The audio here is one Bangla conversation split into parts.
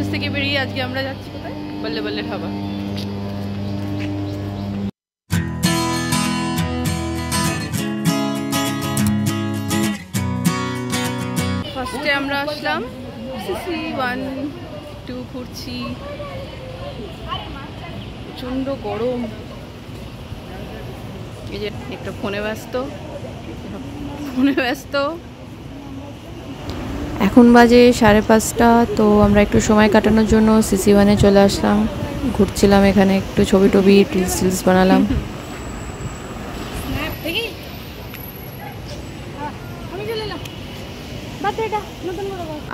অফিস থেকে বেরিয়ে আজকে আমরা যাচ্ছি কোথায়? বল্লে বল্লে ধাবা। ফার্স্টে আমরা আসলাম সিসি 1-2 ঘুরছি, প্রচণ্ড গরম। এই যে একটা ফোনে ব্যস্ত। এখন বাজে 5:30, তো আমরা একটু সময় কাটানোর জন্য সিসি 1-এ চলে আসলাম। ঘুরছিলাম এখানে, একটু ছবি টবি রিলস বানালাম।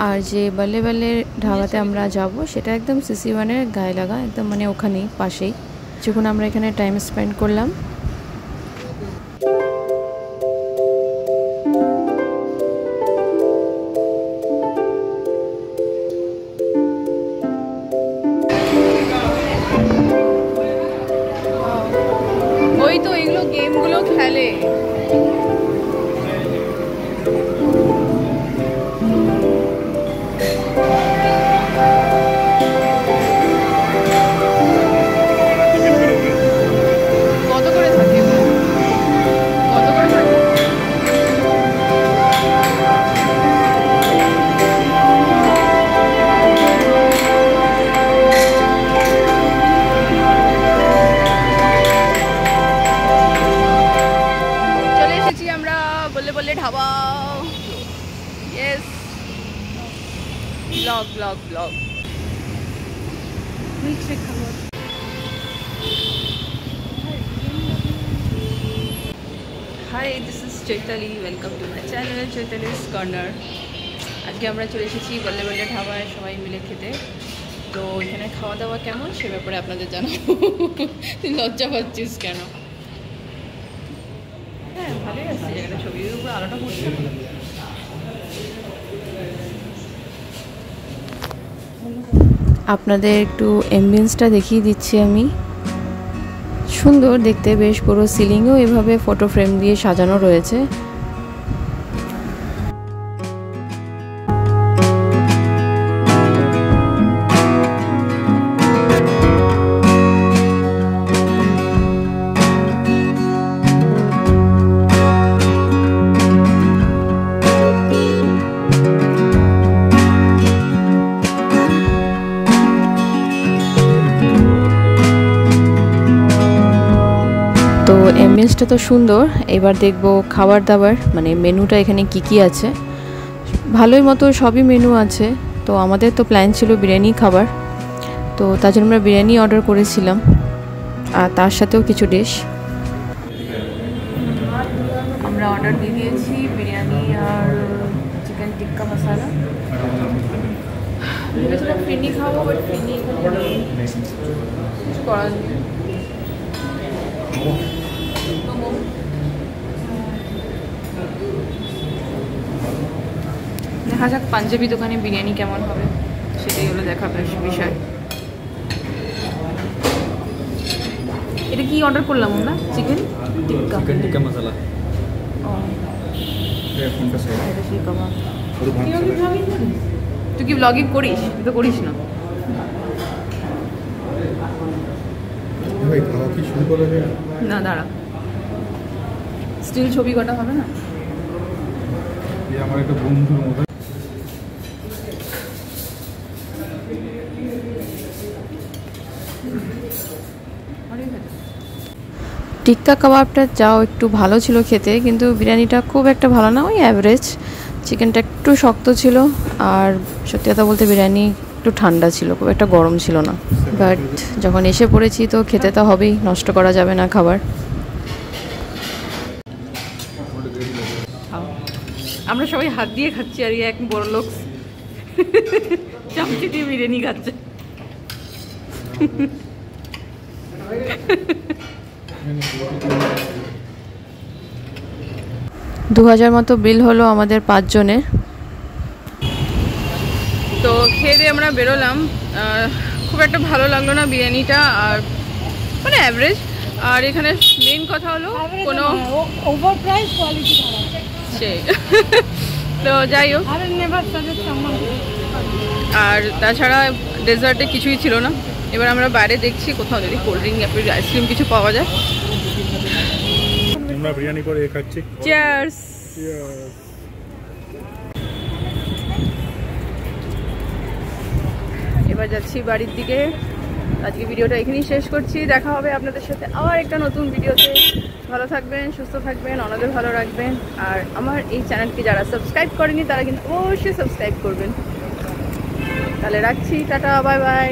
আর যে বল্লে বল্লে ধাবাতে আমরা যাব সেটা একদম সিসি 1-এর গায়ে লাগা, একদম মানে ওখানেই পাশেই। যখন আমরা এখানে টাইম স্পেন্ড করলাম। ওই তো এগুলো গেমগুলো খেলে। ধাবা, ইয়েস, ব্লগ মিল্কশেক খাবো। Hi, this is Chaitali, welcome to my channel Chaitali's corner. আজকে আমরা চলে এসেছি বল্লে বল্লে ধাবায় সবাই মিলে খেতে। তো এখানে খাওয়া দাওয়া কেমন সে ব্যাপারে আপনাদের জানাবো। তুই লজ্জা পাচ্ছিস কেন? হ্যাঁ, ভালোই আছে জায়গাটা, ছবির উপর আলোটা পড়ছে। আপনাদের একটু অ্যাম্বিয়েন্সটা দেখিয়ে দিচ্ছি আমি। সুন্দর দেখতে, বেশ পুরো সিলিংও এভাবে ফটো ফ্রেম দিয়ে সাজানো রয়েছে। তো অ্যাম্বিয়েন্সটা তো সুন্দর। এবার দেখব খাবার দাবার, মানে মেনুটা এখানে কি আছে। ভালোই মতো সবই মেনু আছে। তো আমাদের তো প্ল্যান ছিল বিরিয়ানি খাবার, তো তার জন্য আমরা বিরিয়ানি অর্ডার করেছিলাম, আর তার সাথেও কিছু ডিশ আমরা অর্ডার দিয়ে দিয়েছি। বিরিয়ানি আর চিকেন টিক্কা মশালা। ভেবেছিলাম ফিরনি খাবো, বাট ফিরনি কিছু করার নেই। দেখা যাক পাঞ্জাবি দোকানে বিরিয়ানি কেমন হবে, সেটাই হলো দেখার বিষয়। এটা কি অর্ডার করলাম আমরা? চিকেন টিক্কা মশলা। তুই কি ব্লগিং করিস? তুই তো করিস না। না দাঁড়া, স্টিল ছবি কটা হবে না? আমার একটা বন্ধুর মতো। টিক্কা কাবাবটা যাও একটু ভালো ছিল খেতে, কিন্তু বিরিয়ানিটা খুব একটা ভালো না, ওই অ্যাভারেজ। চিকেনটা একটু শক্ত ছিল, আর সত্যি কথা বলতে বিরিয়ানি একটু ঠান্ডা ছিল, খুব একটা গরম ছিল না। বাট যখন এসে পড়েছি তো খেতে তো হবেই, নষ্ট করা যাবে না খাবার। আমরা সবাই হাত দিয়ে খাচ্ছি, আর এক বড় লোক চামচি দিয়ে বিরিয়ানি খাচ্ছে। 2000 মতো বিল হলো আমাদের 5 জনের। তো খেয়ে দিয়ে আমরা বেরোলাম। খুব একটা ভালো লাগলো না বিরিয়ানিটা, আর মানে অ্যাভারেজ। আর এখানে মেন কথা হলো কোনো ওভার প্রাইস, কোয়ালিটি খারাপ। সেই তো যাই হোক, আর তাছাড়া ডেজার্টে কিছুই ছিল না। এবার আমরা বাইরে দেখছি কোথাও যদি কোল্ড ড্রিঙ্ক আইসক্রিম কিছু পাওয়া যায়। আমরা বিরিয়ানি করে খাচ্ছি। চিয়ার্স। এবার যাচ্ছি বাড়ির দিকে। আজকে ভিডিওটা এখানেই শেষ করছি। দেখা হবে আপনাদের সাথে আবার একটা নতুন ভিডিওতে। ভালো থাকবেন, সুস্থ থাকবেন, অন্যদের ভালো রাখবেন। আর আমার এই চ্যানেলকে যারা সাবস্ক্রাইব করেনি তারা কিন্তু অবশ্যই সাবস্ক্রাইব করবেন। তাহলে রাখছি, টাটা, বাই বাই।